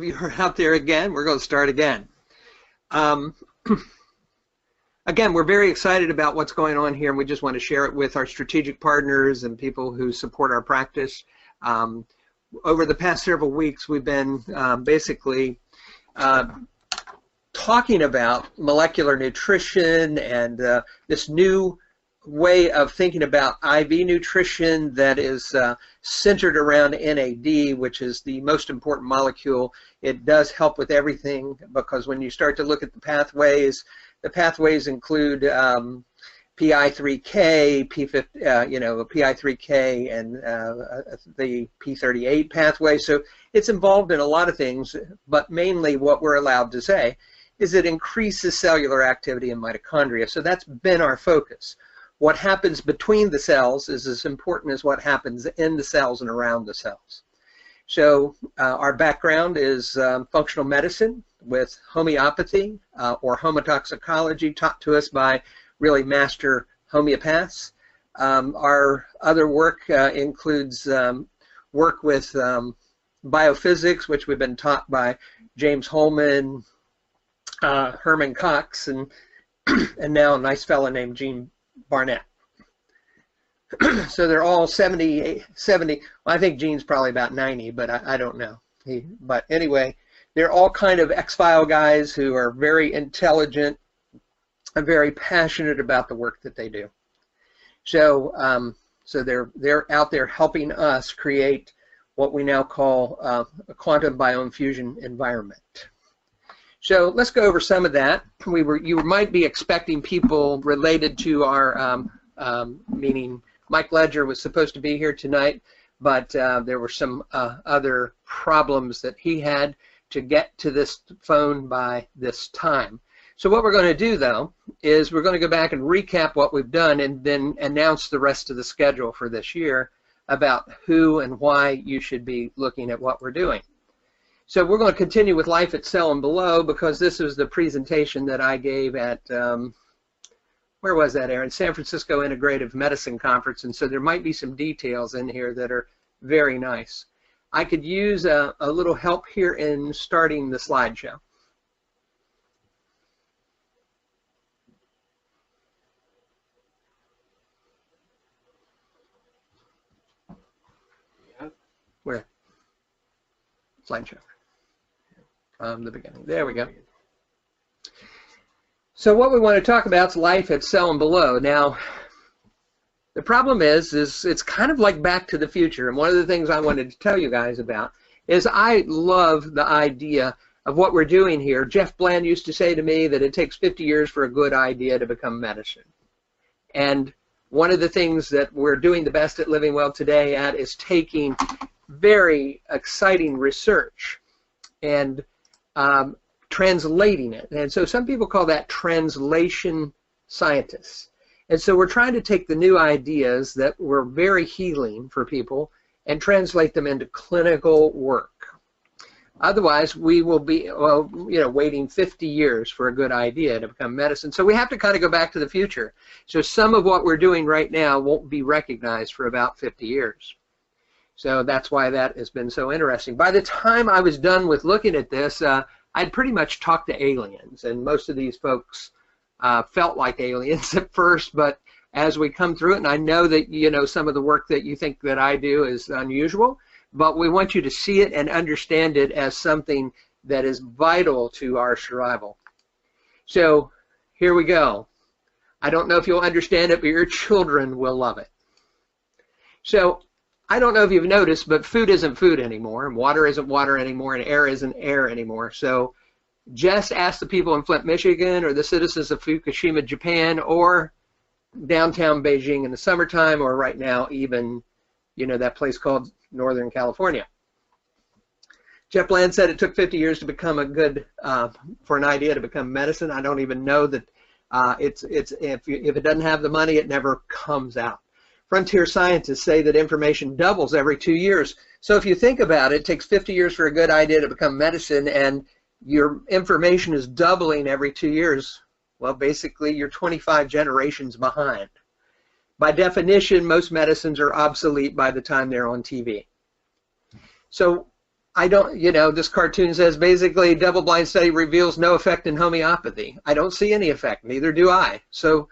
you're out there again. We're going to start again. Again, we're very excited about what's going on here, and we just want to share it with our strategic partners and people who support our practice. Over the past several weeks, we've been basically talking about molecular nutrition and this new way of thinking about IV nutrition that is centered around NAD, which is the most important molecule. It does help with everything, because when you start to look at the pathways include PI3K, PI3K, and the P38 pathway. So it's involved in a lot of things, but mainly what we're allowed to say is it increases cellular activity in mitochondria. So that's been our focus. What happens between the cells is as important as what happens in the cells and around the cells. So our background is functional medicine with homeopathy or homotoxicology, taught to us by really master homeopaths. Our other work includes work with biophysics, which we've been taught by James Holman, Herman Cox, and now a nice fellow named Gene Barnett. So they're all 70, well, I think Gene's probably about 90, but I don't know. But anyway, they're all kind of X-File guys who are very intelligent and very passionate about the work that they do. So so they're out there helping us create what we now call a quantum bioinfusion environment. So let's go over some of that. You might be expecting people related to our meeting. Mike Ledger was supposed to be here tonight, but there were some other problems that he had to get to this phone by this time. So what we're going to do, though, is we're going to go back and recap what we've done and then announce the rest of the schedule for this year about who and why you should be looking at what we're doing. So we're going to continue with Life at Cell and Below, because this was the presentation that I gave at, where was that, Aaron? San Francisco Integrative Medicine Conference, and so there might be some details in here that are very nice. I could use a little help here in starting the slideshow. Where? Slideshow. From the beginning. There we go. So what we want to talk about is Life at Cell and Below. Now, the problem is it's kind of like Back to the Future. And one of the things I wanted to tell you guys about is I love the idea of what we're doing here. Jeff Bland used to say to me that it takes 50 years for a good idea to become medicine. And one of the things that we're doing the best at Living Well today at is taking very exciting research and translating it. And so some people call that translation scientists. And so we're trying to take the new ideas that were very healing for people and translate them into clinical work. Otherwise, we will be, well, waiting 50 years for a good idea to become medicine. So we have to kind of go back to the future. So some of what we're doing right now won't be recognized for about 50 years. So that's why that has been so interesting. By the time I was done with looking at this, I'd pretty much talked to aliens, and most of these folks felt like aliens at first, but as we come through it, and I know that some of the work that you think that I do is unusual, but we want you to see it and understand it as something that is vital to our survival. So here we go. I don't know if you'll understand it, but your children will love it. So I don't know if you've noticed, but food isn't food anymore, and water isn't water anymore, and air isn't air anymore. So just ask the people in Flint, Michigan, or the citizens of Fukushima, Japan, or downtown Beijing in the summertime, or right now even, that place called Northern California. Jeff Bland said it took 50 years to become a good, for an idea to become medicine. I don't even know that if it doesn't have the money, it never comes out. Frontier scientists say that information doubles every 2 years. So if you think about it, it takes 50 years for a good idea to become medicine, and your information is doubling every 2 years. Well, basically, you're 25 generations behind. By definition, most medicines are obsolete by the time they're on TV. So I don't, you know, this cartoon says basically double-blind study reveals no effect in homeopathy. I don't see any effect, neither do I. So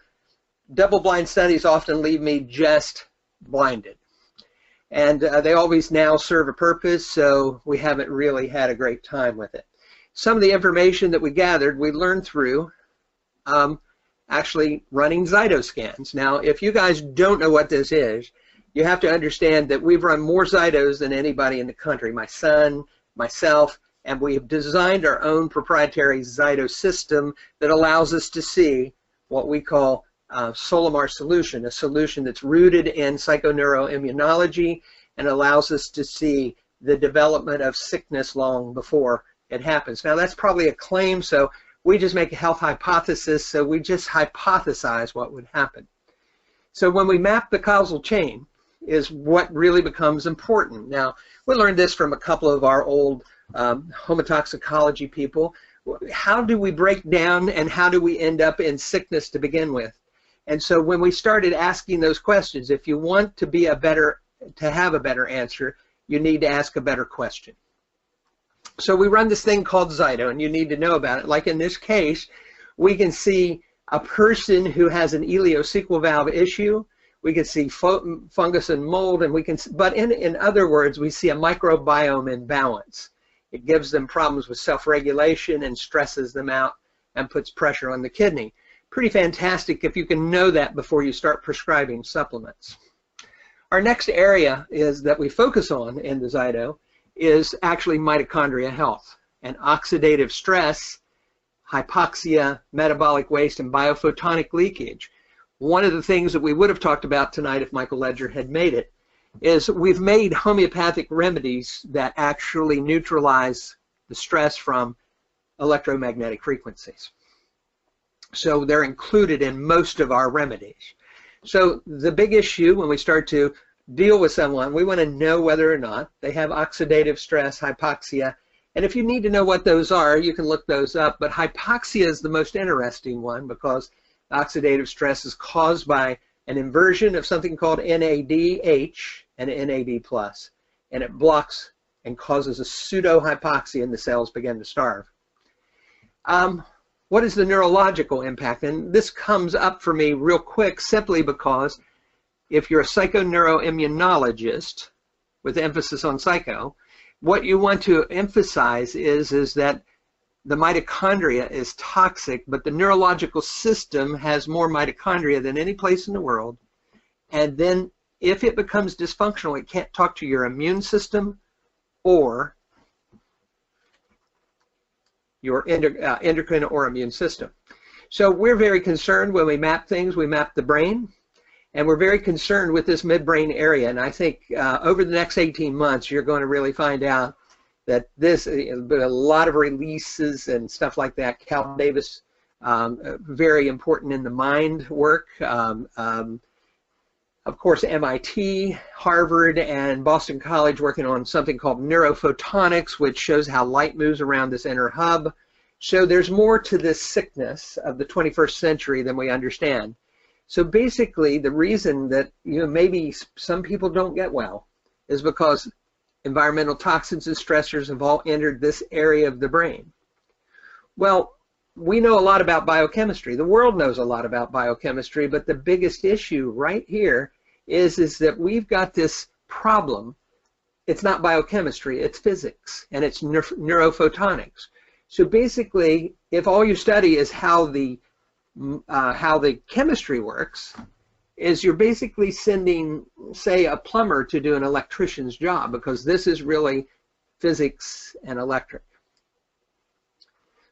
double-blind studies often leave me just blinded. And they always now serve a purpose, so we haven't really had a great time with it. Some of the information that we gathered, we learned through actually running Zytoscans. Now, if you guys don't know what this is, you have to understand that we've run more Zytos than anybody in the country. My son, myself, and we have designed our own proprietary Zyto system that allows us to see what we call Solimar solution, a solution that's rooted in psychoneuroimmunology and allows us to see the development of sickness long before it happens. Now, that's probably a claim, so we just make a health hypothesis, so we just hypothesize what would happen. So when we map the causal chain is what really becomes important. Now, we learned this from a couple of our old homotoxicology people. How do we break down and how do we end up in sickness to begin with? And so when we started asking those questions, if you want to be to have a better answer, you need to ask a better question. So we run this thing called Zyto, and you need to know about it. Like in this case, we can see a person who has an ileocecal valve issue. We can see fungus and mold, and we can, but in other words, we see a microbiome imbalance. It gives them problems with self-regulation and stresses them out and puts pressure on the kidney. Pretty fantastic if you can know that before you start prescribing supplements. Our next area is that we focus on in the Zyto is actually mitochondria health and oxidative stress, hypoxia, metabolic waste, and biophotonic leakage. One of the things that we would have talked about tonight if Michael Ledger had made it is we've made homeopathic remedies that actually neutralize the stress from electromagnetic frequencies. So they're included in most of our remedies. So the big issue when we start to deal with someone, we want to know whether or not they have oxidative stress, hypoxia, and if you need to know what those are, you can look those up, but hypoxia is the most interesting one because oxidative stress is caused by an inversion of something called NADH and NAD+, and it blocks and causes a pseudo-hypoxia and the cells begin to starve. What is the neurological impact? And this comes up for me real quick simply because if you're a psychoneuroimmunologist with emphasis on psycho, what you want to emphasize is that the mitochondria is toxic, but the neurological system has more mitochondria than any place in the world. And then if it becomes dysfunctional, it can't talk to your immune system or your endocrine or immune system. So we're very concerned when we map things, we map the brain, and we're very concerned with this midbrain area. And I think over the next 18 months, you're going to really find out that this, a lot of releases and stuff like that. Cal Davis, very important in the mind work. Of course, MIT, Harvard, and Boston College working on something called neurophotonics, which shows how light moves around this inner hub. So there's more to this sickness of the 21st century than we understand. So basically, the reason that maybe some people don't get well is because environmental toxins and stressors have all entered this area of the brain. Well, we know a lot about biochemistry. The world knows a lot about biochemistry, but the biggest issue right here is that we've got this problem. It's not biochemistry, it's physics, and it's neurophotonics. So basically, if all you study is how the chemistry works, is you're basically sending, say, a plumber to do an electrician's job, because this is really physics and electric.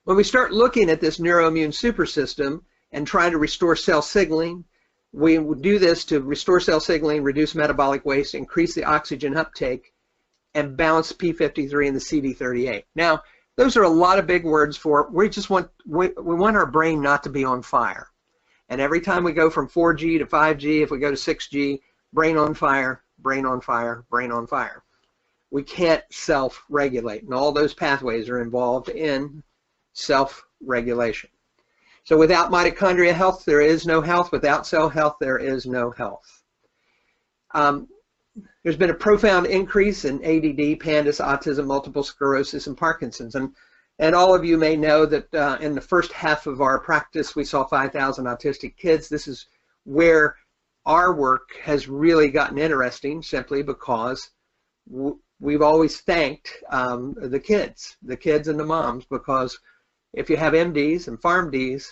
When we start looking at this neuroimmune supersystem and try to restore cell signaling, we do this to restore cell signaling, reduce metabolic waste, increase the oxygen uptake, and balance P53 and the CD38. Now, those are a lot of big words for, we want our brain not to be on fire. And every time we go from 4G to 5G, if we go to 6G, brain on fire, brain on fire, brain on fire. We can't self-regulate, and all those pathways are involved in self-regulation. So without mitochondria health, there is no health. Without cell health, there is no health. there's been a profound increase in ADD, PANDAS, autism, multiple sclerosis, and Parkinson's. And all of you may know that in the first half of our practice, we saw 5,000 autistic kids. This is where our work has really gotten interesting, simply because we've always thanked the kids and the moms, because if you have MDs and PharmDs,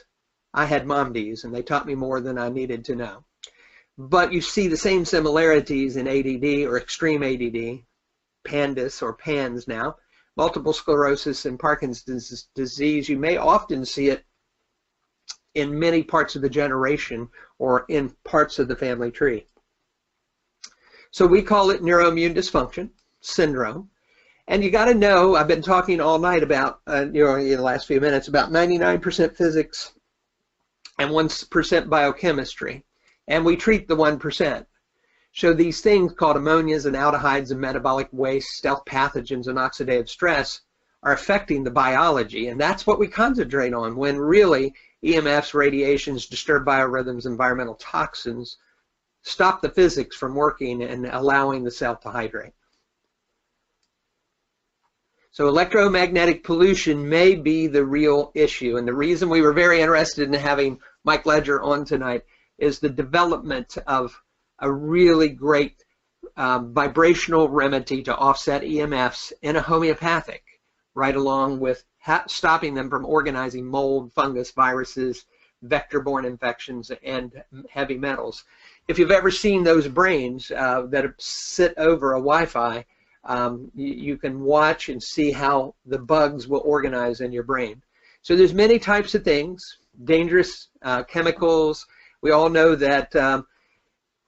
I had MomDs, and they taught me more than I needed to know. But you see the same similarities in ADD or extreme ADD, PANDAS or PANS now, multiple sclerosis and Parkinson's disease. You may often see it in many parts of the generation or in parts of the family tree. So we call it neuroimmune dysfunction syndrome. And you got to know, I've been talking all night about, in the last few minutes, about 99% physics and 1% biochemistry. And we treat the 1%. So these things called ammonias and aldehydes and metabolic waste, stealth pathogens and oxidative stress are affecting the biology. And that's what we concentrate on, when really EMFs, radiations, disturbed biorhythms, environmental toxins stop the physics from working and allowing the cell to hydrate. So electromagnetic pollution may be the real issue. And the reason we were very interested in having Mike Ledger on tonight is the development of a really great vibrational remedy to offset EMFs in a homeopathic, right along with stopping them from organizing mold, fungus, viruses, vector-borne infections, and heavy metals. If you've ever seen those brains that sit over a Wi-Fi, you can watch and see how the bugs will organize in your brain. So there's many types of things, dangerous chemicals. We all know that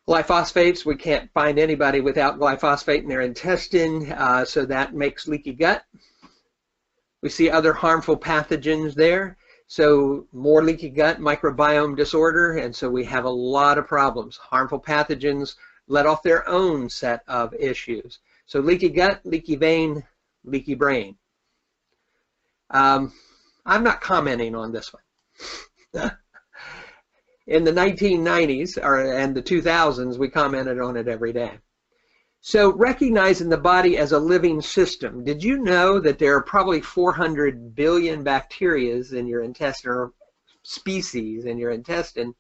glyphosates, we can't find anybody without glyphosate in their intestine, so that makes leaky gut. We see other harmful pathogens there, so more leaky gut, microbiome disorder, and so we have a lot of problems. Harmful pathogens let off their own set of issues. So leaky gut, leaky vein, leaky brain. I'm not commenting on this one. In the 1990s and the 2000s, we commented on it every day. So recognizing the body as a living system, did you know that there are probably 400 billion bacteria in your intestine, or species in your intestine?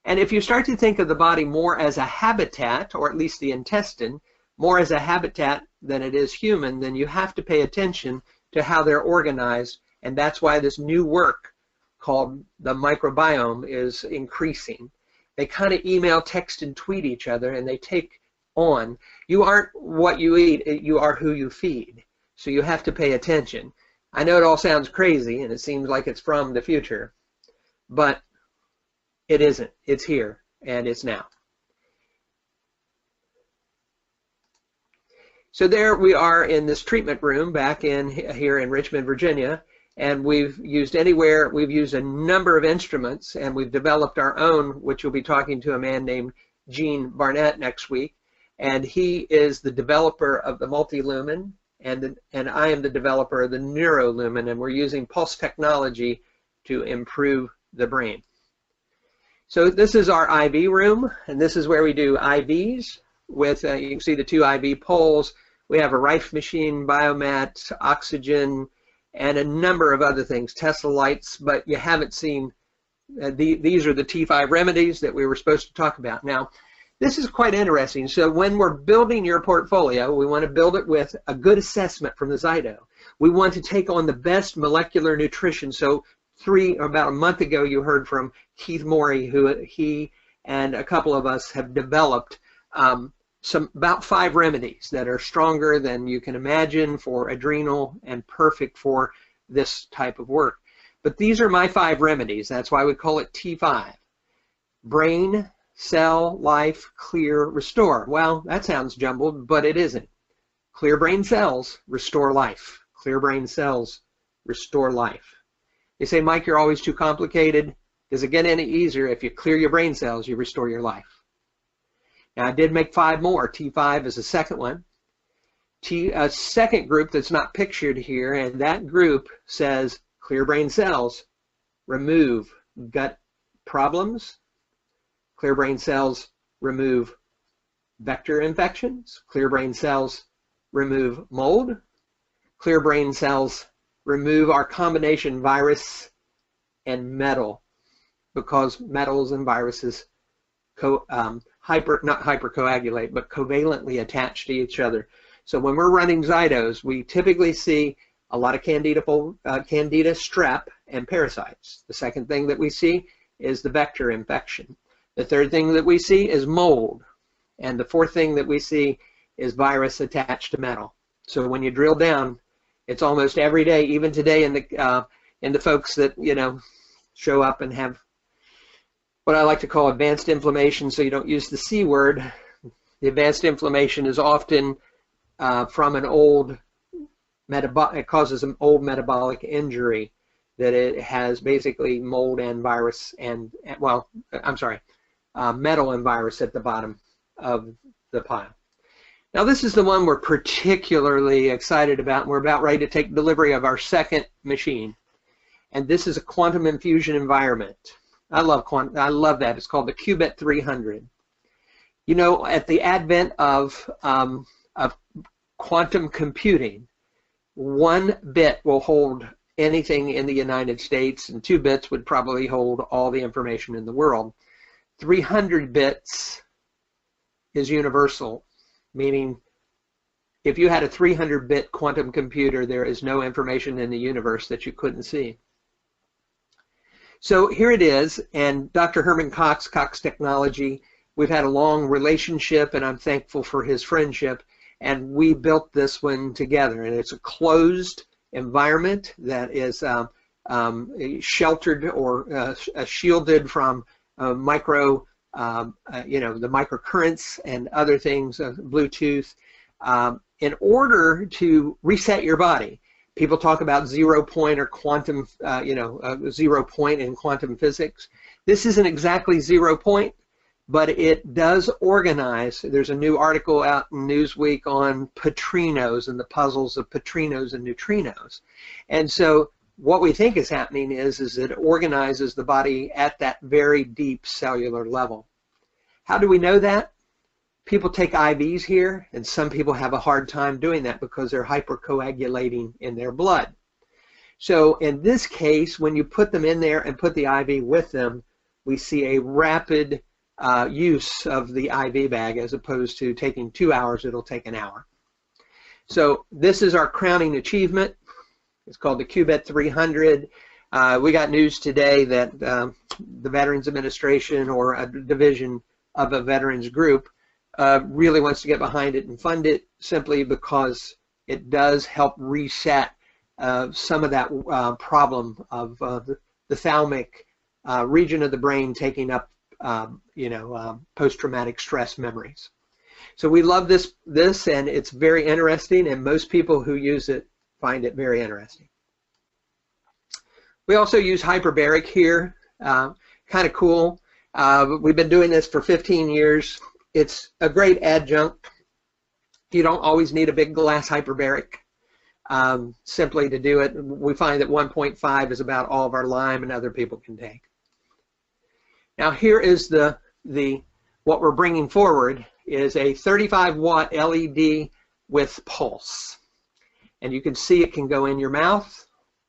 And if you start to think of the body more as a habitat, or at least the intestine, more as a habitat than it is human, then you have to pay attention to how they're organized. And that's why this new work called the microbiome is increasing. They kind of email, text, and tweet each other, and they take on. You aren't what you eat, you are who you feed. So you have to pay attention. I know it all sounds crazy, and it seems like it's from the future, but it isn't. It's here, and it's now. So there we are in this treatment room back here in Richmond, Virginia. And we've used a number of instruments, and we've developed our own, which we'll be talking to a man named Gene Barnett next week. And he is the developer of the multi-lumen, and I am the developer of the Neuro lumen, and we're using pulse technology to improve the brain. So this is our IV room, and this is where we do IVs with, you can see the two IV poles. We have a Rife machine, biomat, oxygen, and a number of other things, Tesla lights, but you haven't seen, these are the T5 remedies that we were supposed to talk about. Now, this is quite interesting. So when we're building your portfolio, we want to build it with a good assessment from the Zyto. We want to take on the best molecular nutrition. So about a month ago, you heard from Keith Morey, who he and a couple of us have developed about 5 remedies that are stronger than you can imagine for adrenal and perfect for this type of work. But these are my 5 remedies. That's why we call it T5. Brain, cell, life, clear, restore. Well, that sounds jumbled, but it isn't. Clear brain cells, restore life. Clear brain cells, restore life. They say, Mike, you're always too complicated. Does it get any easier? If you clear your brain cells, you restore your life. Now, I did make 5 more. T5 is the second one. A second group that's not pictured here, and that group says clear brain cells, remove gut problems. Clear brain cells, remove vector infections. Clear brain cells remove mold. Clear brain cells remove our combination virus and metal, because metals and viruses not hypercoagulate, but covalently attach to each other. So when we're running zytos, we typically see a lot of candida strep and parasites. The second thing that we see is the vector infection. The third thing that we see is mold. And the fourth thing that we see is virus attached to metal. So when you drill down, it's almost every day, even today in the folks that, you know, show up and have what I like to call advanced inflammation, so you don't use the C word. The advanced inflammation is often from an old it causes an old metabolic injury, that it has basically mold and virus and, well, I'm sorry, metal and virus at the bottom of the pile. Now this is the one we're particularly excited about, and we're about ready to take delivery of our second machine. And this is a quantum infusion environment. I love that. It's called the QUBIT 300. You know, at the advent of quantum computing, 1 bit will hold anything in the United States, and 2 bits would probably hold all the information in the world. 300 bits is universal, meaning if you had a 300-bit quantum computer, there is no information in the universe that you couldn't see. So here it is, and Dr. Herman Cox Technology, we've had a long relationship, and I'm thankful for his friendship, and we built this one together. And it's a closed environment that is sheltered or shielded from micro, you know, the microcurrents and other things, Bluetooth, in order to reset your body. People talk about 0 point or quantum, you know, 0 point in quantum physics. This isn't exactly 0 point, but it does organize. There's a new article out in Newsweek on neutrinos and the puzzles of neutrinos and neutrinos. And so what we think is happening is it organizes the body at that very deep cellular level. How do we know that? People take IVs here, and some people have a hard time doing that because they're hypercoagulating in their blood. So in this case, when you put them in there and put the IV with them, we see a rapid use of the IV bag, as opposed to taking 2 hours, it'll take an hour. So this is our crowning achievement. It's called the QUBIT 300. We got news today that the Veterans Administration, or a division of a veterans group, really wants to get behind it and fund it, simply because it does help reset some of that problem of the thalamic region of the brain taking up you know, post-traumatic stress memories. So we love this, and it's very interesting, and most people who use it find it very interesting. We also use hyperbaric here, kind of cool. We've been doing this for 15 years. It's a great adjunct. You don't always need a big glass hyperbaric simply to do it. We find that 1.5 is about all of our Lyme and other people can take. Now here is what we're bringing forward is a 35-watt LED with pulse. And you can see it can go in your mouth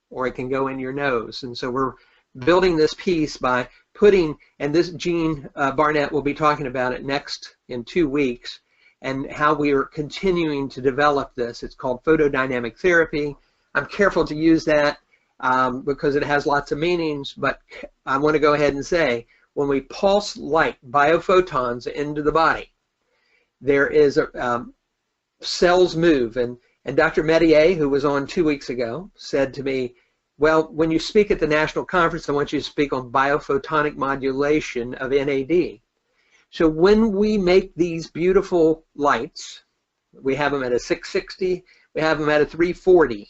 or it can go in your nose. And so we're building this piece by putting, and this Gene Barnett will be talking about it next in 2 weeks, and how we are continuing to develop this. It's called photodynamic therapy. I'm careful to use that because it has lots of meanings, but I want to go ahead and say, when we pulse light, biophotons, into the body, there is cells move. And Dr. Medier, who was on 2 weeks ago, said to me, well, when you speak at the national conference, I want you to speak on biophotonic modulation of NAD. So when we make these beautiful lights, we have them at a 660, we have them at a 340.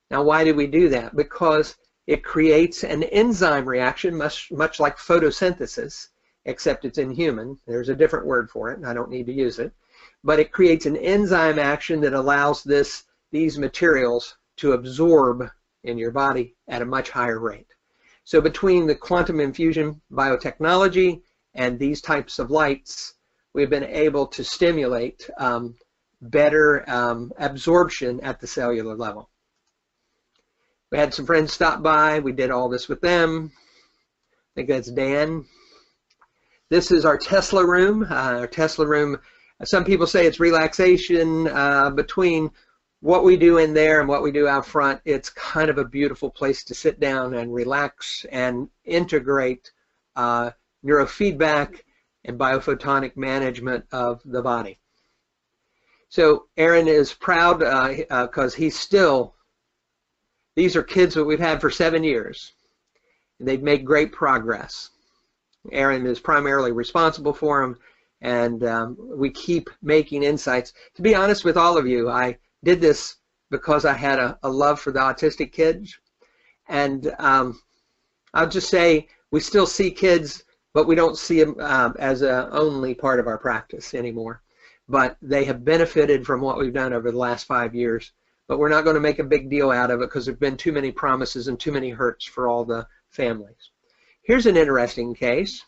Now, why did we do that? Because it creates an enzyme reaction, much like photosynthesis, except it's in human. There's a different word for it, and I don't need to use it. But it creates an enzyme action that allows these materials to absorb in your body at a much higher rate. So between the quantum infusion biotechnology and these types of lights, we've been able to stimulate better absorption at the cellular level. We had some friends stop by. We did all this with them. I think that's Dan. This is our Tesla room. Our Tesla room, some people say it's relaxation. Between what we do in there and what we do out front, it's kind of a beautiful place to sit down and relax and integrate neurofeedback and biophotonic management of the body. So Aaron is proud because he's still, these are kids that we've had for 7 years. They've made great progress. Aaron is primarily responsible for them, and we keep making insights. To be honest with all of you, I did this because I had a love for the autistic kids, and I'll just say we still see kids, but we don't see them as a only part of our practice anymore. But they have benefited from what we've done over the last 5 years. But we're not going to make a big deal out of it because there have been too many promises and too many hurts for all the families. Here's an interesting case.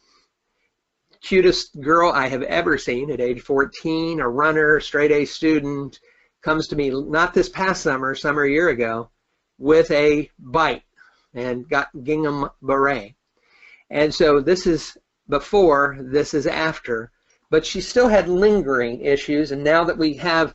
Cutest girl I have ever seen at age 14, a runner, straight A student, comes to me not this past summer, a year ago, with a bite and got gingham beret. And so this is before, this is after, but she still had lingering issues, and now that we have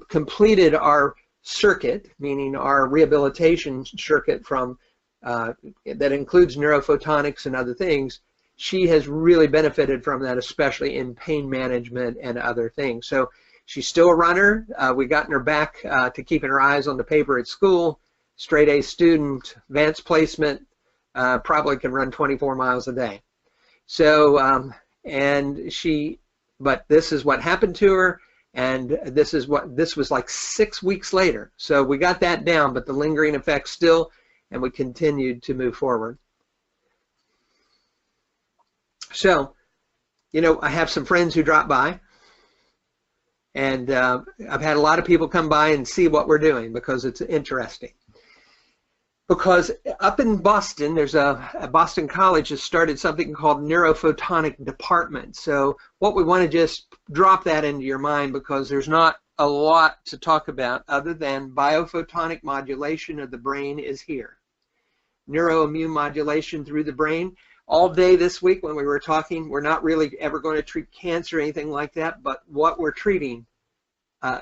completed our circuit, meaning our rehabilitation circuit from that includes neurophotonics and other things, she has really benefited from that, especially in pain management and other things. So she's still a runner. We've gotten her back to keeping her eyes on the paper at school, straight A student, advanced placement, probably can run 24 miles a day. So, but this is what happened to her, and this was like 6 weeks later. So we got that down, but the lingering effects still, and we continued to move forward. So, you know, I have some friends who drop by, and I've had a lot of people come by and see what we're doing because it's interesting. Because up in Boston, there's Boston College has started something called Neurophotonic Department. So what we want to just drop that into your mind, because there's not a lot to talk about other than biophotonic modulation of the brain is here. Neuroimmune modulation through the brain. All day this week when we were talking, we're not really ever going to treat cancer or anything like that, but what we're treating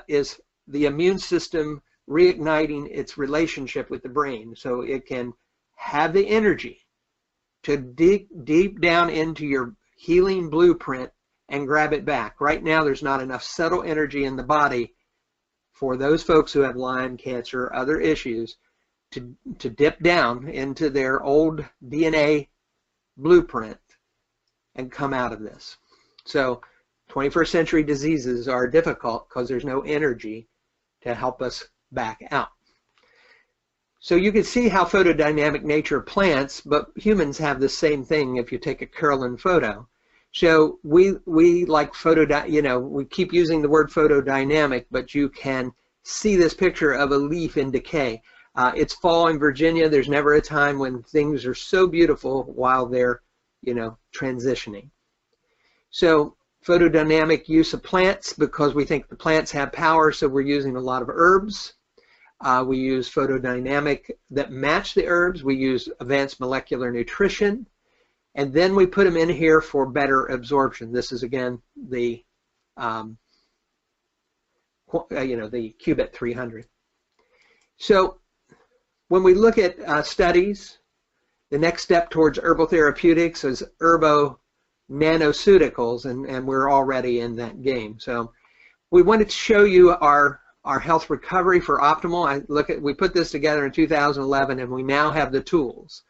is the immune system reigniting its relationship with the brain so it can have the energy to dig deep down into your healing blueprint and grab it back. Right now there's not enough subtle energy in the body for those folks who have Lyme, cancer, or other issues to dip down into their old DNA blueprint and come out of this. So 21st century diseases are difficult because there's no energy to help us back out. So you can see how photodynamic nature of plants, but humans have the same thing if you take a Kirlian photo. So we like we keep using the word photodynamic, but you can see this picture of a leaf in decay. It's fall in Virginia. There's never a time when things are so beautiful while they're, transitioning. So photodynamic use of plants, because we think the plants have power, so we're using a lot of herbs. We use photodynamic that match the herbs. We use advanced molecular nutrition, and then we put them in here for better absorption. This is again the the QUBIT 300. So when we look at studies, the next step towards herbal therapeutics is nanonuceuticals, and we're already in that game. So we wanted to show you our health recovery for optimal. We put this together in 2011, and we now have the tools.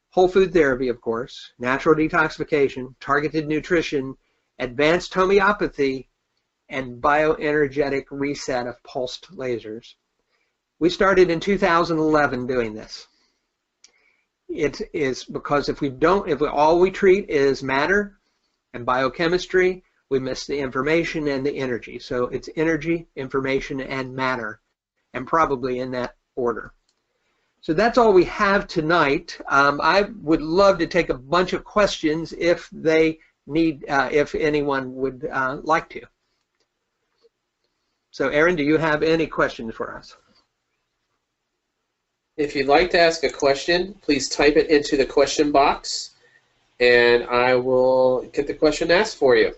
Whole food therapy, of course, natural detoxification, targeted nutrition, advanced homeopathy, and bioenergetic reset of pulsed lasers. We started in 2011 doing this. It is because if all we treat is matter and biochemistry, we miss the information and the energy. So it's energy, information, and matter, and probably in that order. So that's all we have tonight. I would love to take a bunch of questions if they need if anyone would like to. So Aaron, do you have any questions for us? If you'd like to ask a question, please type it into the question box, and I will get the question asked for you.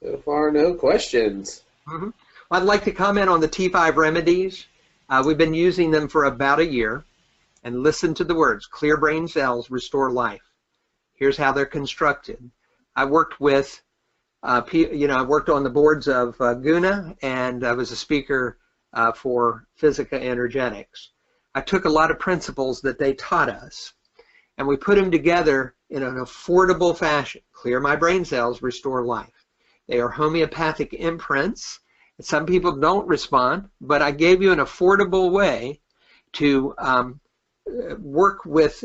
So far, no questions. Mm-hmm. I'd like to comment on the T5 remedies. We've been using them for about a year. And listen to the words: clear brain cells, restore life. Here's how they're constructed. I worked with, I worked on the boards of GUNA, and I was a speaker for Physica Energetics. I took a lot of principles that they taught us, and we put them together in an affordable fashion. Clear my brain cells, restore life. They are homeopathic imprints. Some people don't respond, but I gave you an affordable way to work with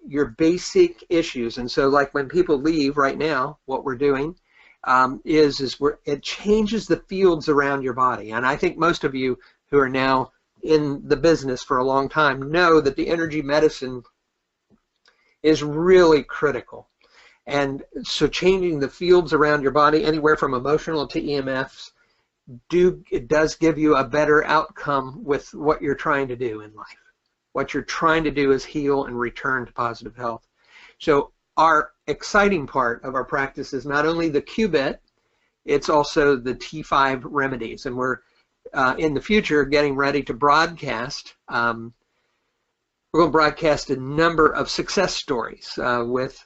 your basic issues. And so, like when people leave right now, what we're doing it changes the fields around your body. And I think most of you who are now in the business for a long time know that the energy medicine is really critical. And so changing the fields around your body, anywhere from emotional to EMFs, it does give you a better outcome with what you're trying to do in life. What you're trying to do is heal and return to positive health. So our exciting part of our practice is not only the QUBIT, it's also the T5 remedies. And we're in the future getting ready to broadcast. We're going to broadcast a number of success stories with,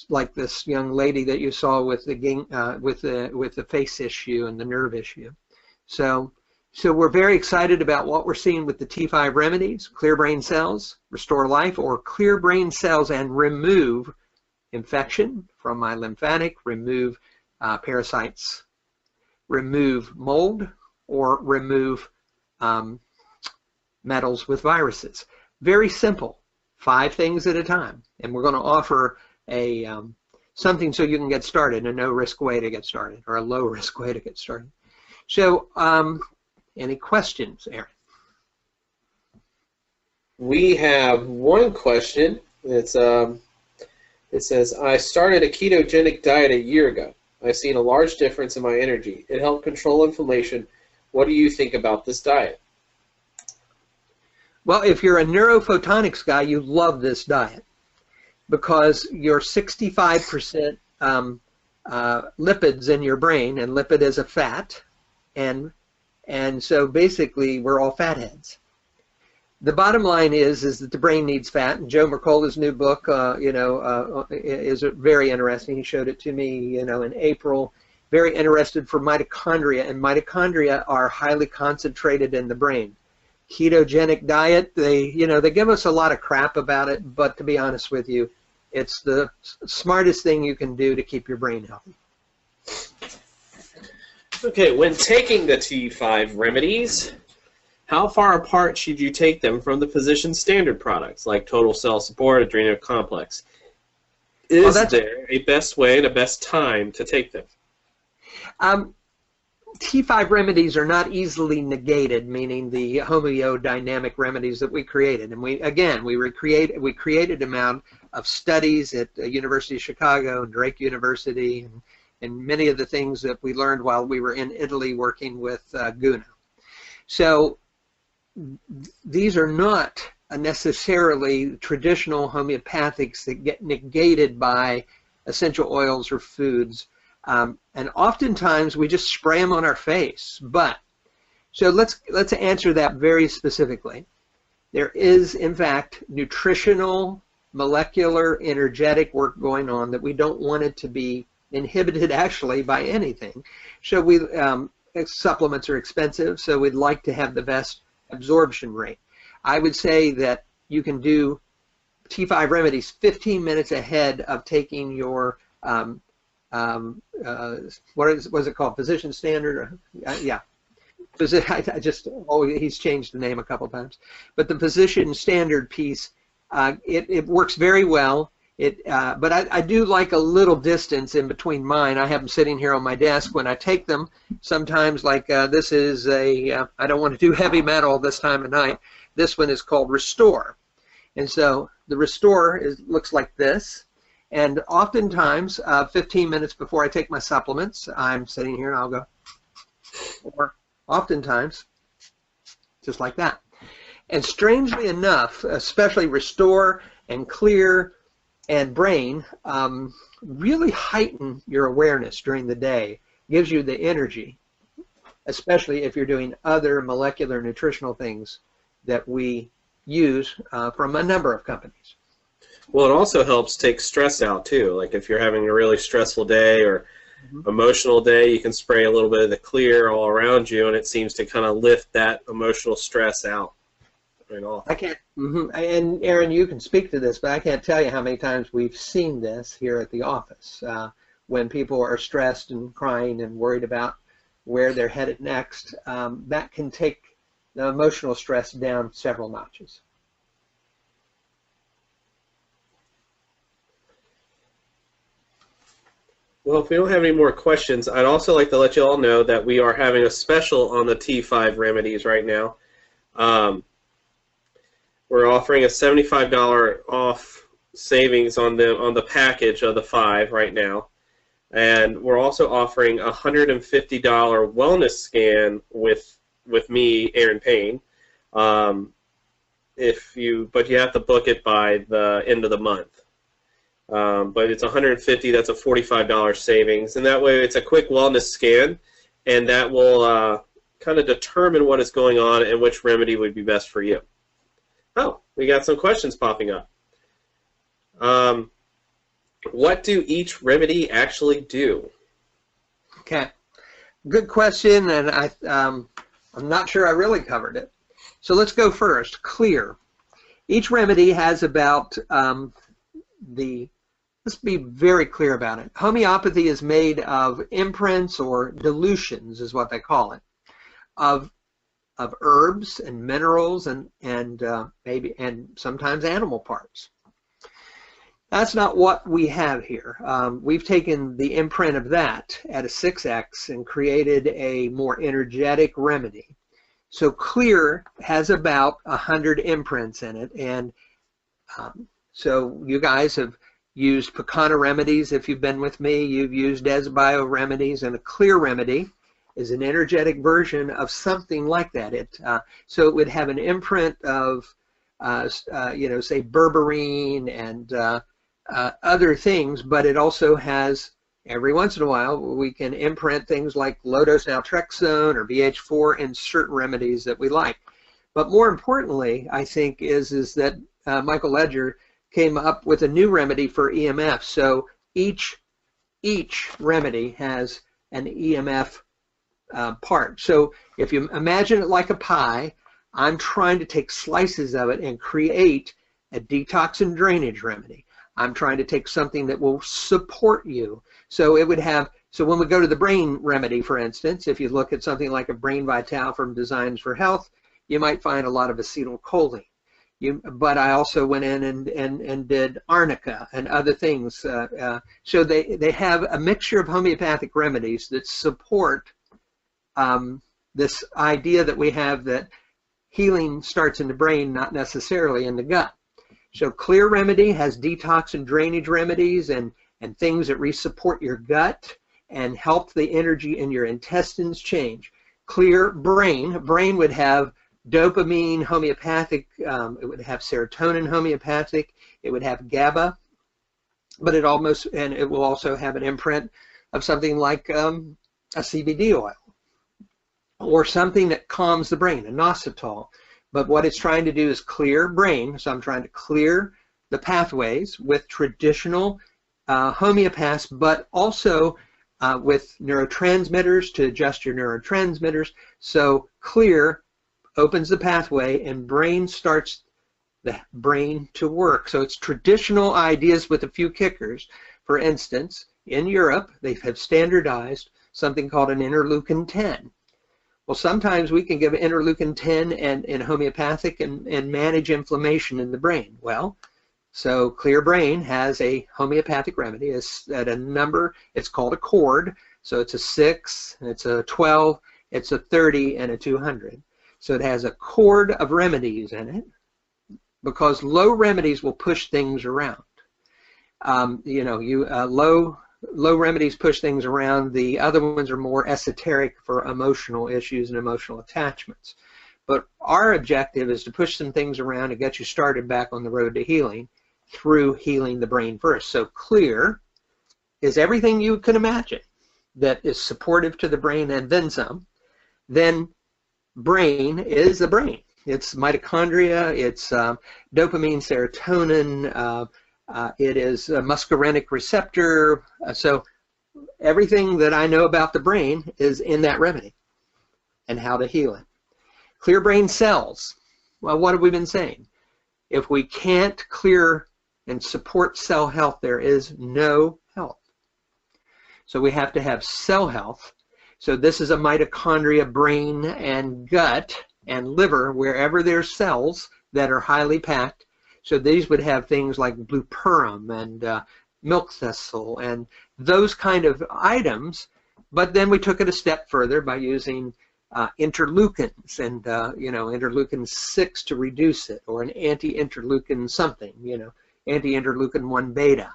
like this young lady that you saw with the face issue and the nerve issue. So we're very excited about what we're seeing with the T5 remedies: clear brain cells, restore life, or clear brain cells and remove infection from my lymphatic, remove parasites, remove mold, or remove metals with viruses. Very simple, 5 things at a time. And we're going to offer a something so you can get started, a no-risk way to get started, or a low-risk way to get started. So any questions, Aaron? We have one question. It says, I started a ketogenic diet a year ago. I've seen a large difference in my energy. It helped control inflammation. What do you think about this diet? Well, if you're a neurophotonics guy, you love this diet because you're 65% lipids in your brain, and lipid is a fat, and so basically we're all fatheads. The bottom line is that the brain needs fat, and Joe Mercola's new book, is very interesting. He showed it to me, in April. Very interested for mitochondria, and mitochondria are highly concentrated in the brain. Ketogenic diet, they give us a lot of crap about it, but to be honest with you, it's the smartest thing you can do to keep your brain healthy. Okay, when taking the T5 remedies, how far apart should you take them from the physician standard products like Total Cell Support, Adreno Complex? Is there a best way and a best time to take them? T5 remedies are not easily negated, meaning the homeodynamic remedies that we created. And we created them out of studies at the University of Chicago and Drake University, and many of the things that we learned while we were in Italy working with GUNA. So these are not necessarily traditional homeopathics that get negated by essential oils or foods. And oftentimes we just spray them on our face. But so let's answer that very specifically. There is, in fact, nutritional, molecular, energetic work going on that we don't want it to be inhibited actually by anything. So supplements are expensive, so we'd like to have the best absorption rate. I would say that you can do T5 remedies 15 minutes ahead of taking your what is it called? Physician standard? Yeah. He's changed the name a couple times. But the physician standard piece It works very well. But I do like a little distance in between mine. I have them sitting here on my desk. When I take them, sometimes like this is I don't want to do heavy metal this time of night. This one is called Restore. And so the Restore looks like this. And oftentimes, 15 minutes before I take my supplements, I'm sitting here and I'll go, or oftentimes, just like that. And strangely enough, especially Restore and Clear and Brain really heighten your awareness during the day, gives you the energy, especially if you're doing other molecular nutritional things that we use from a number of companies. Well, it also helps take stress out too. Like if you're having a really stressful day or emotional day, you can spray a little bit of the Clear all around you, and it seems to kind of lift that emotional stress out. I can't, and Aaron, you can speak to this, but I can't tell you how many times we've seen this here at the office when people are stressed and crying and worried about where they're headed next. That can take the emotional stress down several notches. Well, if we don't have any more questions, I'd also like to let you all know that we are having a special on the T5 remedies right now. We're offering a $75 off savings on the package of the 5 right now, and we're also offering a $150 wellness scan with me, Aaron Payne. But you have to book it by the end of the month. But it's $150. That's a $45 savings, and that way it's a quick wellness scan, and that will kind of determine what is going on and which remedy would be best for you. Oh, we got some questions popping up. What do each remedy actually do? Okay, good question, and I'm not sure I really covered it. So let's go first. Clear. Each remedy has about let's be very clear about it. Homeopathy is made of imprints or dilutions, is what they call it, of herbs and minerals and maybe sometimes animal parts. That's not what we have here. We've taken the imprint of that at a 6x and created a more energetic remedy. So Clear has about 100 imprints in it, and so you guys have used Picana remedies. If you've been with me, you've used Desbio remedies, and a Clear remedy is an energetic version of something like that. So it would have an imprint of, say berberine and other things, but it also has, every once in a while, we can imprint things like low-dose naltrexone or BH4 in certain remedies that we like. But more importantly, I think, is that Michael Ledger came up with a new remedy for EMF. So each remedy has an EMF part. So if you imagine it like a pie, I'm trying to take slices of it and create a detox and drainage remedy. I'm trying to take something that will support you. So it would have, so when we go to the brain remedy, for instance, if you look at something like a Brain Vital from Designs for Health, you might find a lot of acetylcholine. But I also went in and did arnica and other things. So they have a mixture of homeopathic remedies that support this idea that we have that healing starts in the brain, not necessarily in the gut. So Clear remedy has detox and drainage remedies and things that re-support your gut and help the energy in your intestines change. Clear brain would have dopamine homeopathic, it would have serotonin homeopathic, it would have GABA, but it will also have an imprint of something like a CBD oil or something that calms the brain, a inositol. But what it's trying to do is clear brain, so I'm trying to clear the pathways with traditional homeopaths, but also with neurotransmitters to adjust your neurotransmitters. So Clear opens the pathway and brain starts the brain to work. So it's traditional ideas with a few kickers. For instance, in Europe, they have standardized something called an interleukin-10. Well, sometimes we can give interleukin-10 and homeopathic and manage inflammation in the brain. Well, so Clear Brain has a homeopathic remedy. It's at a number, it's called a cord. So it's a 6, it's a 12, it's a 30, and a 200. So it has a cord of remedies in it, because low remedies will push things around. Low remedies push things around. The other ones are more esoteric for emotional issues and emotional attachments. But our objective is to push some things around and get you started back on the road to healing through healing the brain first. So Clear is everything you can imagine that is supportive to the brain and then some. Then Brain is the brain. It's mitochondria, it's dopamine, serotonin, it is a muscarinic receptor. So everything that I know about the brain is in that remedy and how to heal it. Clear brain cells. Well, what have we been saying? If we can't clear and support cell health, there is no health. So we have to have cell health. So this is a mitochondria, brain, and gut, and liver, wherever there's cells that are highly packed. So these would have things like blueperum and milk thistle and those kind of items. But then we took it a step further by using interleukins and interleukin 6 to reduce it, or an anti-interleukin something, anti-interleukin 1 beta.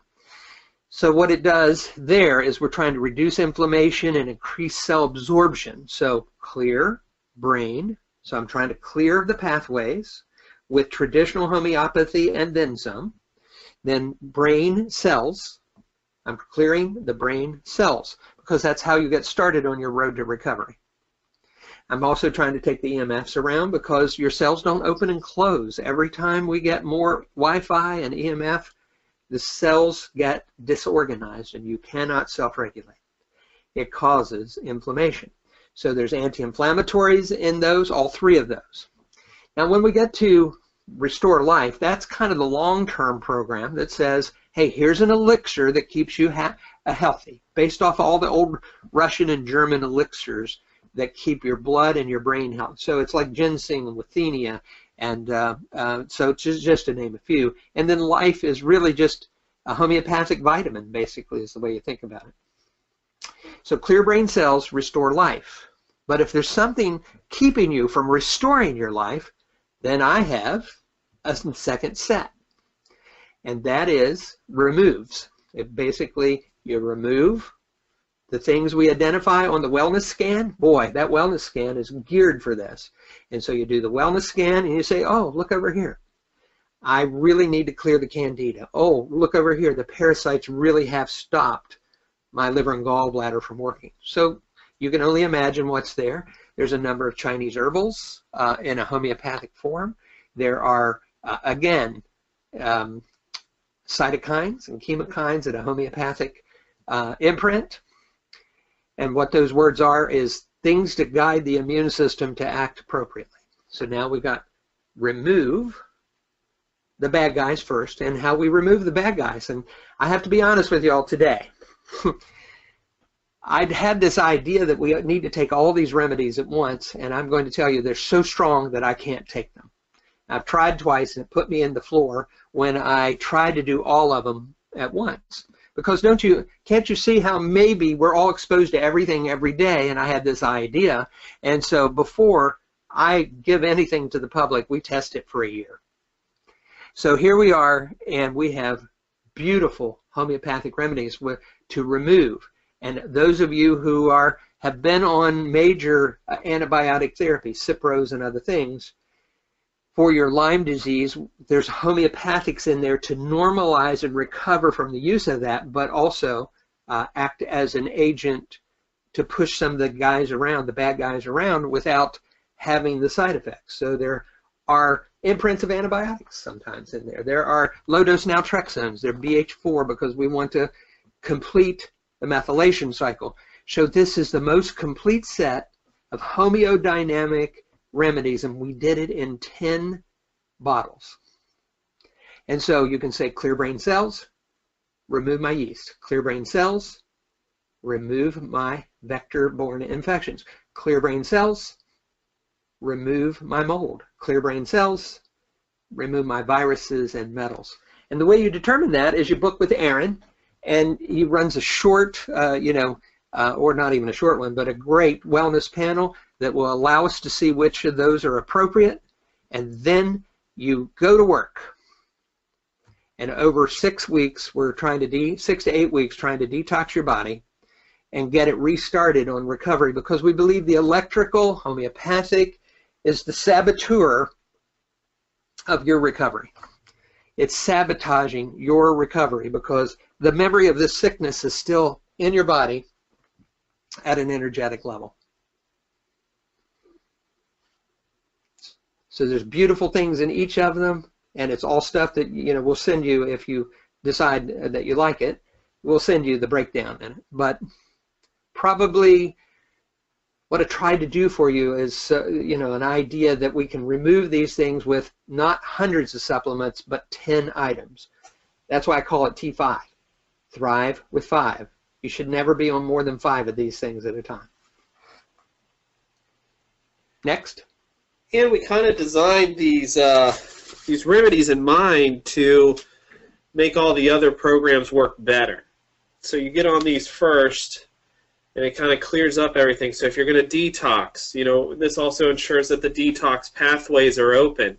So what it does there is we're trying to reduce inflammation and increase cell absorption. So Clear Brain. So I'm trying to clear the pathways with traditional homeopathy and then some. Then brain cells. I'm clearing the brain cells because that's how you get started on your road to recovery. I'm also trying to take the EMFs around because your cells don't open and close. Every time we get more Wi-Fi and EMF, the cells get disorganized and you cannot self-regulate. It causes inflammation. So there's anti-inflammatories in those, all three of those. Now when we get to Restore Life, that's kind of the long-term program that says, hey, here's an elixir that keeps you healthy, based off all the old Russian and German elixirs that keep your blood and your brain healthy. So it's like ginseng and withenia, and so just to name a few. And then Life is really just a homeopathic vitamin, basically, is the way you think about it. So Clear brain cells restore life. But if there's something keeping you from restoring your life, then I have a second set. And that is removes. It basically, you remove the things we identify on the wellness scan. Boy, that wellness scan is geared for this. And so you do the wellness scan and you say, oh, look over here. I really need to clear the candida. Oh, look over here. The parasites really have stopped my liver and gallbladder from working. So you can only imagine what's there. There's a number of Chinese herbals in a homeopathic form. There are, again, cytokines and chemokines at a homeopathic imprint. And what those words are is things to guide the immune system to act appropriately. So now we've got remove the bad guys first, and how we remove the bad guys. And I have to be honest with you all today. I'd had this idea that we need to take all these remedies at once, and I'm going to tell you they're so strong that I can't take them. I've tried twice, and it put me in the floor when I tried to do all of them at once. Because can't you see how maybe we're all exposed to everything every day, and I had this idea, and so before I give anything to the public, we test it for a year. So here we are, and we have beautiful homeopathic remedies to remove. And those of you who have been on major antibiotic therapy, Cipros and other things, for your Lyme disease, there's homeopathics in there to normalize and recover from the use of that, but also act as an agent to push some of the guys around, the bad guys around, without having the side effects. So there are imprints of antibiotics sometimes in there. There are low-dose naltrexones. They're BH4 because we want to complete the methylation cycle. So this is the most complete set of homeodynamic remedies, and we did it in 10 bottles. And so you can say clear brain cells, remove my yeast. Clear brain cells, remove my vector-borne infections. Clear brain cells, remove my mold, clear brain cells, remove my viruses and metals. And the way you determine that is you book with Aaron, and he runs a short, or not even a short one, but a great wellness panel that will allow us to see which of those are appropriate, and then you go to work. And over 6 weeks, we're trying to 6 to 8 weeks, trying to detox your body and get it restarted on recovery, because we believe the electrical homeopathic is the saboteur of your recovery. It's sabotaging your recovery because the memory of this sickness is still in your body at an energetic level. So there's beautiful things in each of them, and it's all stuff that, we'll send you if you decide that you like it. We'll send you the breakdown in it. But probably what I tried to do for you is, an idea that we can remove these things with not hundreds of supplements, but 10 items. That's why I call it T5. Thrive with 5. You should never be on more than 5 of these things at a time. Next. And we kind of designed these remedies in mind to make all the other programs work better. So you get on these first, and it kind of clears up everything. So if you're going to detox, this also ensures that the detox pathways are open.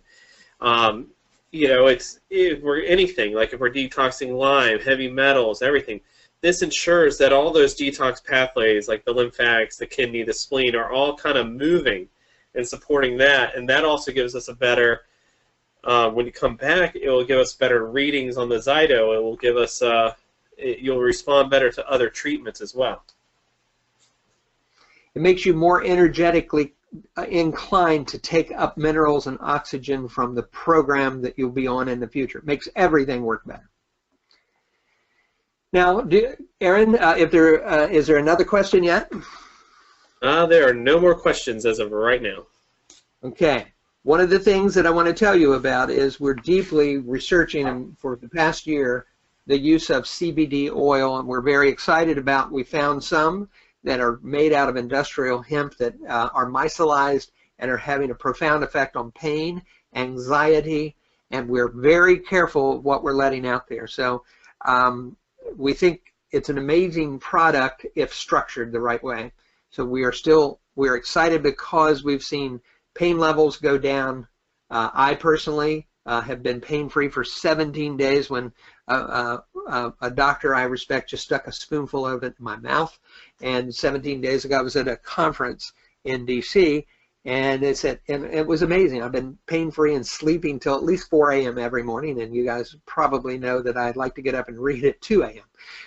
If we're anything, like if we're detoxing Lyme, heavy metals, everything, this ensures that all those detox pathways, like the lymphatics, the kidney, the spleen, are all kind of moving and supporting that. And that also gives us a better, when you come back, it will give us better readings on the Zyto. It will give us, you'll respond better to other treatments as well. It makes you more energetically inclined to take up minerals and oxygen from the program that you'll be on in the future. It makes everything work better. Now, Aaron, is there another question yet? There are no more questions as of right now. Okay. One of the things that I want to tell you about is we're deeply researching for the past year the use of CBD oil, and we're very excited about. We found some that are made out of industrial hemp that are micellized and are having a profound effect on pain, anxiety, and we're very careful of what we're letting out there. So we think it's an amazing product if structured the right way. So we're excited because we've seen pain levels go down. I personally have been pain-free for 17 days when a doctor I respect just stuck a spoonful of it in my mouth. And 17 days ago, I was at a conference in D.C., and it was amazing. I've been pain-free and sleeping till at least 4 a.m. every morning, and you guys probably know that I'd like to get up and read at 2 a.m.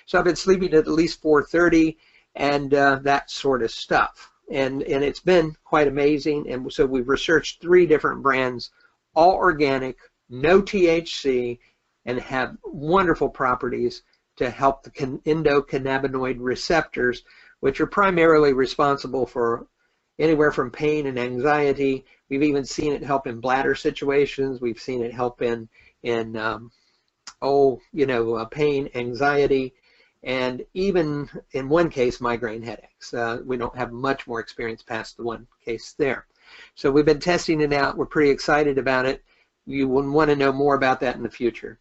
So I've been sleeping at least 4:30 and that sort of stuff. And it's been quite amazing. And so we've researched 3 different brands, all organic, no THC, and have wonderful properties to help the endocannabinoid receptors, which are primarily responsible for anywhere from pain and anxiety. We've even seen it help in bladder situations. We've seen it help in pain, anxiety, and even in one case, migraine headaches. We don't have much more experience past the one case there. So we've been testing it out. We're pretty excited about it. You will want to know more about that in the future.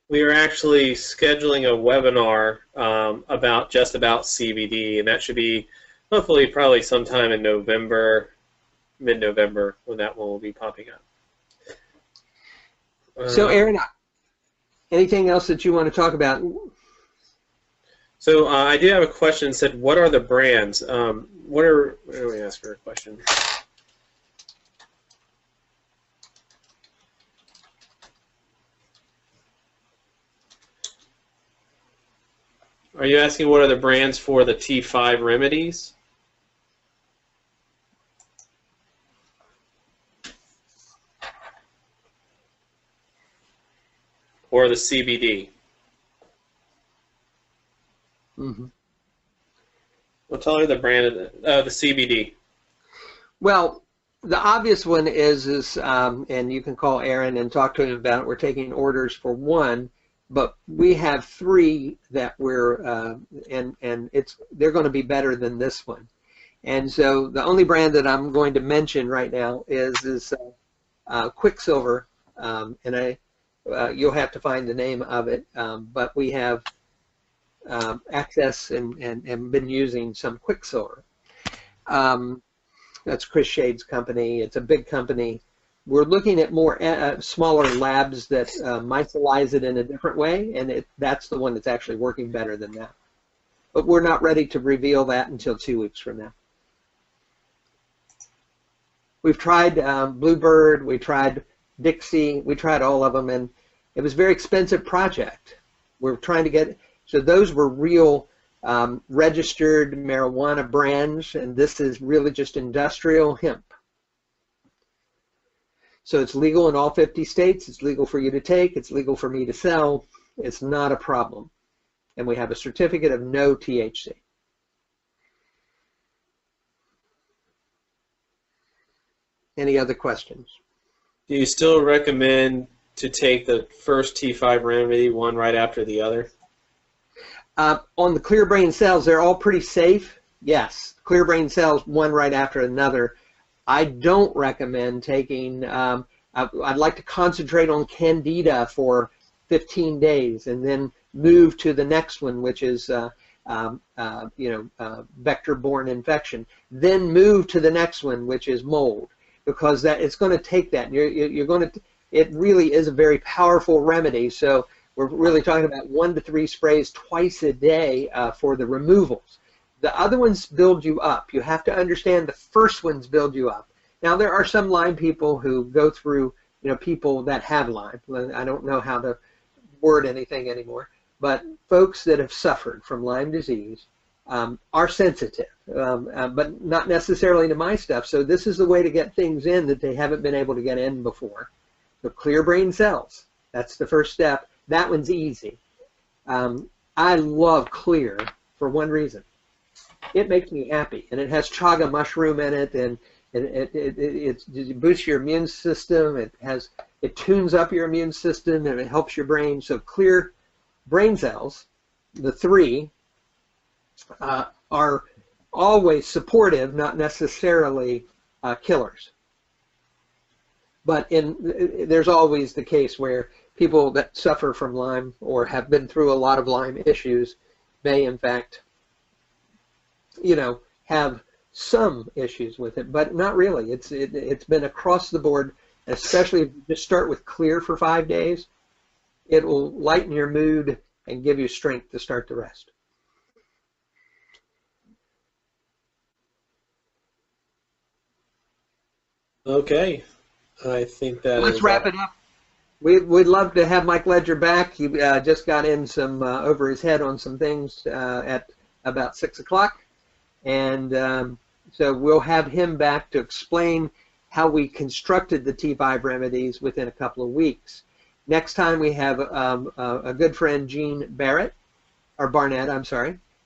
We are actually scheduling a webinar about CBD, and that should be hopefully probably sometime in November, mid-November, when that one will be popping up. So Aaron, anything else that you want to talk about? So I do have a question that said, what are the brands? Let me ask her a question. Are you asking what are the brands for the T5 remedies? Or the CBD? Mm-hmm. Well, tell her the brand of the CBD. Well, the obvious one is and you can call Aaron and talk to him about it. We're taking orders for one but we have 3 that we're and they're going to be better than this one. And so the only brand that I'm going to mention right now is Quicksilver, and you'll have to find the name of it, but we have access and been using some Quicksilver. That's Chris Shade's company. It's a big company. We're looking at more smaller labs that micelize it in a different way, and that's the one that's actually working better than that. But we're not ready to reveal that until 2 weeks from now. We've tried Bluebird, we tried Dixie, we tried all of them, and it was a very expensive project. We're trying to get, so those were real registered marijuana brands, and this is really just industrial hemp. So it's legal in all 50 states, it's legal for you to take, it's legal for me to sell, it's not a problem. And we have a certificate of no THC. Any other questions? Do you still recommend to take the first T5 remedy one right after the other? On the clear brain cells, they're all pretty safe. Yes, clear brain cells one right after another. I don't recommend taking, I'd like to concentrate on Candida for 15 days and then move to the next one, which is vector-borne infection. Then move to the next one, which is mold, because that it's going to take that. You're going to. It really is a very powerful remedy. So we're really talking about 1 to 3 sprays twice a day for the removals. The other ones build you up. You have to understand the first ones build you up. Now there are some Lyme people who go through, people that have Lyme. I don't know how to word anything anymore, but folks that have suffered from Lyme disease are sensitive, but not necessarily to my stuff. So this is the way to get things in that they haven't been able to get in before. The clear brain cells, that's the first step. That one's easy. I love clear for one reason. It makes me happy, and it has chaga mushroom in it, and it boosts your immune system. It tunes up your immune system, and it helps your brain. So clear brain cells, the 3, are always supportive, not necessarily killers. But there's always the case where people that suffer from Lyme or have been through a lot of Lyme issues may, in fact, have some issues with it, but not really. It's been across the board, especially if you just start with clear for 5 days. It will lighten your mood and give you strength to start the rest. Okay, I think that Let's wrap it up. We'd love to have Mike Ledger back. He just got in some over his head on some things at about 6 o'clock, and so we'll have him back to explain how we constructed the T5 remedies within a couple of weeks. Next time we have a good friend, Gene Barnett,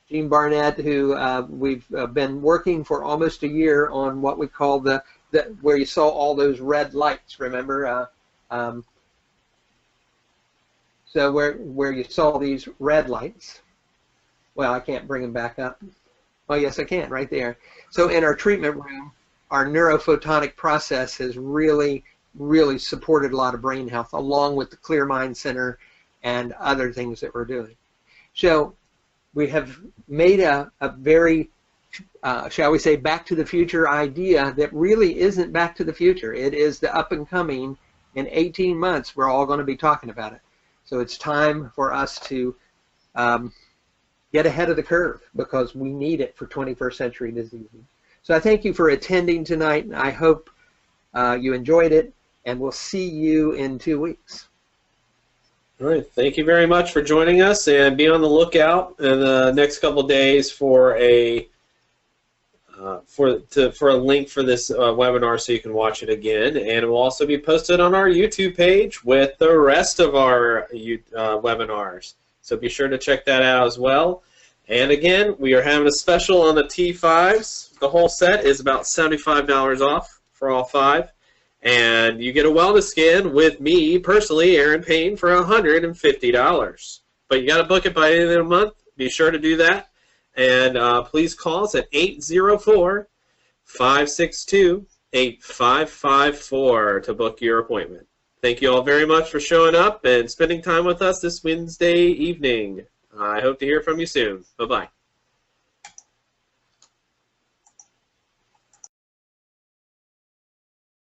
Gene Barnett, who we've been working for almost a year on what we call where you saw all those red lights, remember? So where you saw these red lights, well, I can't bring them back up. Oh, yes, I can, right there. So in our treatment room, our neurophotonic process has really, really supported a lot of brain health, along with the Clear Mind Center and other things that we're doing. So we have made a very, shall we say, back to the future idea that really isn't back to the future. It is the up and coming. In 18 months, we're all going to be talking about it. So it's time for us to get ahead of the curve, because we need it for 21st century diseases. So I thank you for attending tonight, and I hope you enjoyed it, and we'll see you in 2 weeks. All right, thank you very much for joining us, and be on the lookout in the next couple of days for a link for this webinar so you can watch it again, and it will also be posted on our YouTube page with the rest of our webinars. So be sure to check that out as well. And again, we are having a special on the T5s. The whole set is about $75 off for all 5. And you get a wellness scan with me, personally, Aaron Payne, for $150. But you got to book it by the end of the month. Be sure to do that. And please call us at 804-562-8554 to book your appointment. Thank you all very much for showing up and spending time with us this Wednesday evening. I hope to hear from you soon. Bye-bye.